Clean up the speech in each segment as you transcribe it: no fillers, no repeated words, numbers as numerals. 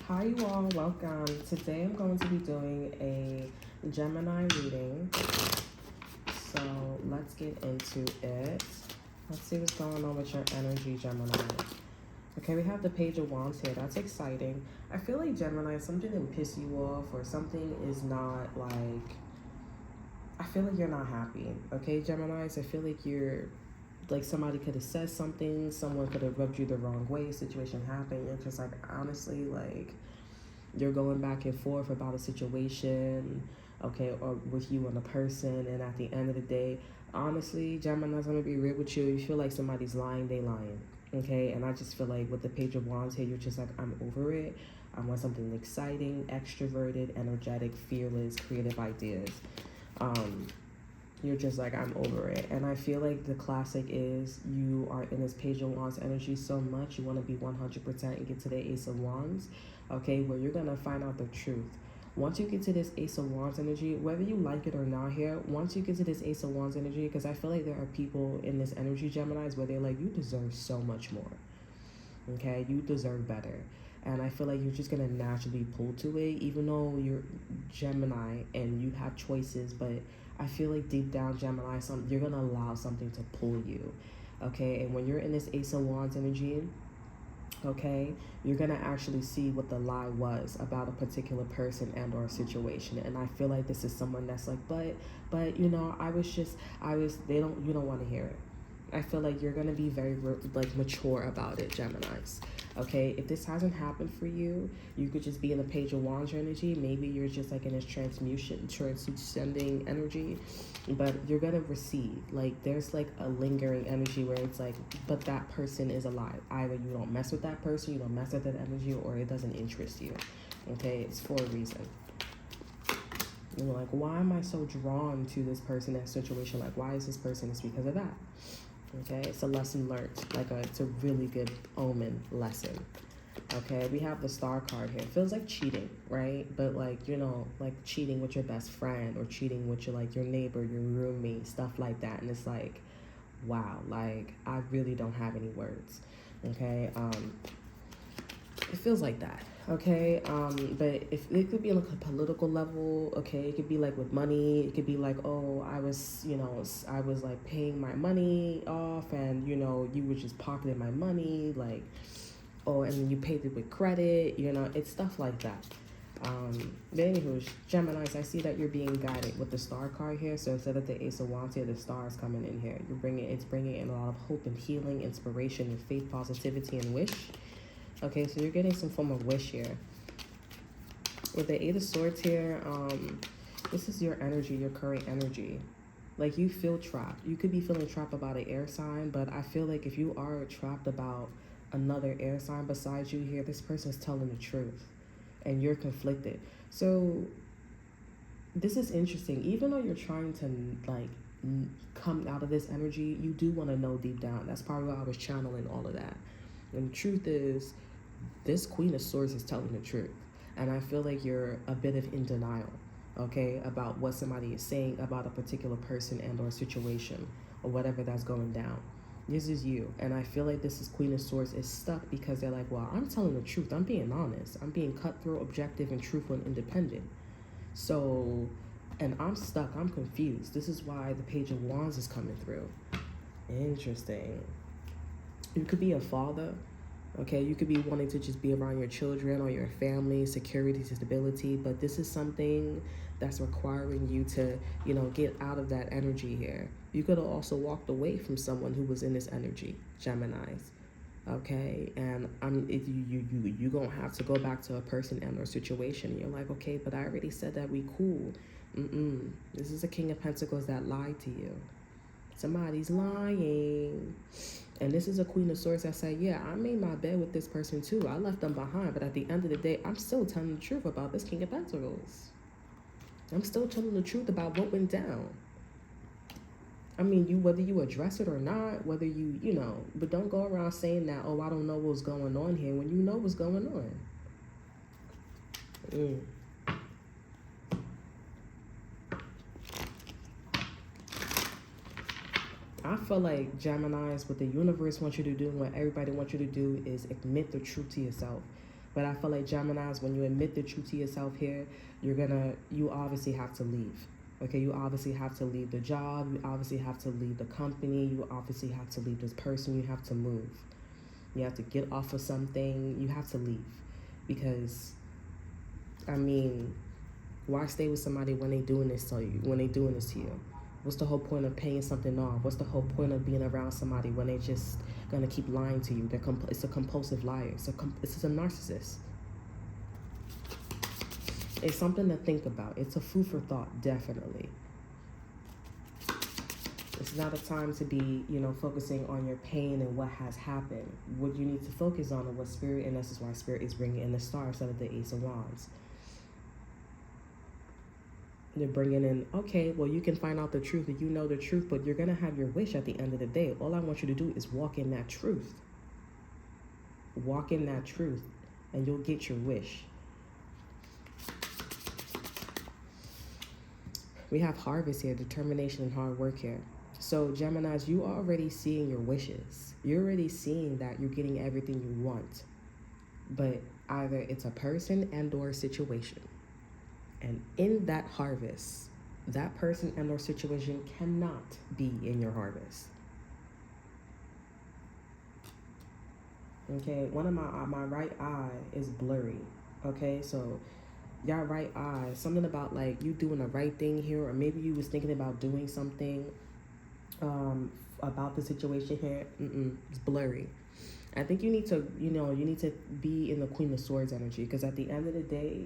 Hi, you all. Welcome. Today I'm going to be doing a Gemini reading. So let's get into it. Let's see what's going on with your energy, Gemini. Okay, we have the Page of Wands here. That's exciting. I feel like Gemini, something didn't piss you off or something is not like... I feel like you're not happy. Okay, Geminis? I feel like you're... Like somebody could have said something, someone could have rubbed you the wrong way, situation happened. You're just like, honestly, like, you're going back and forth about a situation, okay, or with you and a person, and at the end of the day, honestly, Gemini's gonna be real with you. You feel like somebody's lying, they lying, okay? And I just feel like with the Page of Wands here, you're just like, I'm over it. I want something exciting, extroverted, energetic, fearless, creative ideas. You're just like, I'm over it. And I feel like the classic is you are in this Page of Wands energy so much, you want to be 100% and get to the Ace of Wands, okay, where you're going to find out the truth. Once you get to this Ace of Wands energy, whether you like it or not here, once you get to this Ace of Wands energy, because I feel like there are people in this energy, Geminis, where they're like, you deserve so much more, okay, you deserve better. And I feel like you're just going to naturally pull to it, even though you're Gemini and you have choices, but I feel like deep down, Gemini, you're going to allow something to pull you, okay? And when you're in this Ace of Wands energy, okay, you're going to actually see what the lie was about a particular person and or situation. And I feel like this is someone that's like, but you know, you don't want to hear it. I feel like you're going to be very, like, mature about it, Geminis. Okay, if this hasn't happened for you, you could just be in the Page of Wands energy. Maybe you're just like in this transcending energy, but you're going to receive. Like, there's like a lingering energy where it's like, but that person is alive. Either you don't mess with that person, you don't mess with that energy, or it doesn't interest you. Okay, it's for a reason. You're like, why am I so drawn to this person, that situation? Like, why is this person? It's because of that. Okay, it's a lesson learned. It's a really good omen lesson. Okay, we have the Star card here. It feels like cheating, right? But like, you know, like cheating with your best friend or cheating with your neighbor, your roommate, stuff like that. And it's like, wow, like I really don't have any words. Okay, it feels like that. Okay, but if it could be like a political level, okay, it could be like with money. It could be like, oh, I was like paying my money off, and you know, you were just pocketing my money, like, oh, and then you paid it with credit, you know, it's stuff like that. But anywho, Geminis, I see that you're being guided with the Star card here. So instead of the Ace of Wands here, the Star is coming in here. It's bringing in a lot of hope and healing, inspiration, and faith, positivity, and wish. Okay, so you're getting some form of wish here. With the Eight of Swords here, this is your energy, your current energy. Like, you feel trapped. You could be feeling trapped about an air sign, but I feel like if you are trapped about another air sign besides you here, this person is telling the truth, and you're conflicted. So this is interesting. Even though you're trying to, like, come out of this energy, you do want to know deep down. That's probably why I was channeling all of that. And the truth is, this Queen of Swords is telling the truth. And I feel like you're a bit of in denial, okay, about what somebody is saying about a particular person and or situation or whatever that's going down. This is you. And I feel like this is Queen of Swords is stuck because they're like, well, I'm telling the truth. I'm being honest. I'm being cutthroat, objective, and truthful and independent. So, and I'm stuck. I'm confused. This is why the Page of Wands is coming through. Interesting. You could be a father. Okay, you could be wanting to just be around your children or your family, security, stability, but this is something that's requiring you to, you know, get out of that energy here. You could have also walked away from someone who was in this energy, Geminis. Okay, and you gonna have to go back to a person and or situation. You're like, okay, but I already said that we cool. This is a King of Pentacles that lied to you. Somebody's lying. And this is a Queen of Swords that say, yeah, I made my bed with this person too. I left them behind. But at the end of the day, I'm still telling the truth about this King of Pentacles. I'm still telling the truth about what went down. I mean, whether you address it or not, whether you know, but don't go around saying that, oh, I don't know what's going on here when you know what's going on. I feel like Geminis, what the universe wants you to do, what everybody wants you to do is admit the truth to yourself. But I feel like Geminis, when you admit the truth to yourself here, you obviously have to leave. Okay, you obviously have to leave the job. You obviously have to leave the company. You obviously have to leave this person. You have to move. You have to get off of something. You have to leave. Because, I mean, why stay with somebody when they doing this to you? When they doing this to you? What's the whole point of paying something off? What's the whole point of being around somebody when they just gonna keep lying to you? It's a compulsive liar. It's a narcissist. It's something to think about. It's a food for thought, definitely. It's not a time to be, focusing on your pain and what has happened. What you need to focus on and what Spirit, and this is why Spirit is bringing in the Star instead of the Ace of Wands. They're bringing in, okay, well, you can find out the truth and you know the truth, but you're going to have your wish at the end of the day. All I want you to do is walk in that truth. Walk in that truth and you'll get your wish. We have harvest here, determination and hard work here. So Geminis, you are already seeing your wishes. You're already seeing that you're getting everything you want. But either it's a person and or a situation. And in that harvest, that person and or situation cannot be in your harvest. Okay, one of my right eye is blurry. Okay, so your right eye, something about like you doing the right thing here, or maybe you was thinking about doing something about the situation here. It's blurry. I think you need to, be in the Queen of Swords energy, because at the end of the day,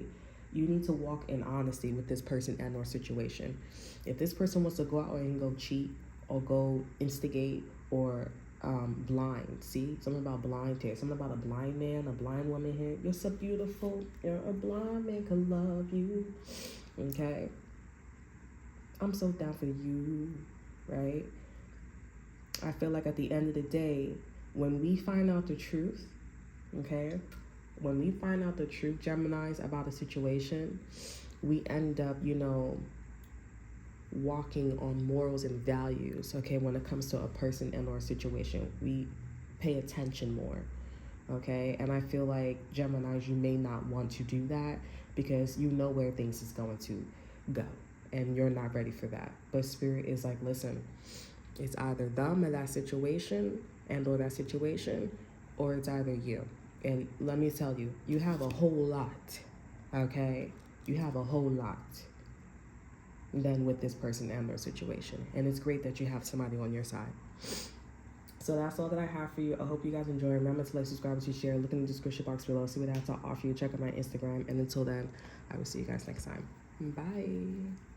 you need to walk in honesty with this person and or situation. If this person wants to go out and go cheat or go instigate or blind, see? Something about blind here. Something about a blind man, a blind woman here. You're so beautiful. You're a blind man can love you. Okay? I'm so down for you, right? I feel like at the end of the day, when we find out the truth, okay? When we find out the truth, Geminis, about a situation, we end up, walking on morals and values, okay? When it comes to a person and or a situation, we pay attention more, okay? And I feel like, Geminis, you may not want to do that because you know where things is going to go and you're not ready for that. But Spirit is like, listen, it's either them in that situation and or that situation, or it's either you. And let me tell you, you have a whole lot, okay? You have a whole lot than with this person and their situation. And it's great that you have somebody on your side. So that's all that I have for you. I hope you guys enjoy. Remember to like, subscribe, to share. Look in the description box below. See what I have to offer you. Check out my Instagram. And until then, I will see you guys next time. Bye.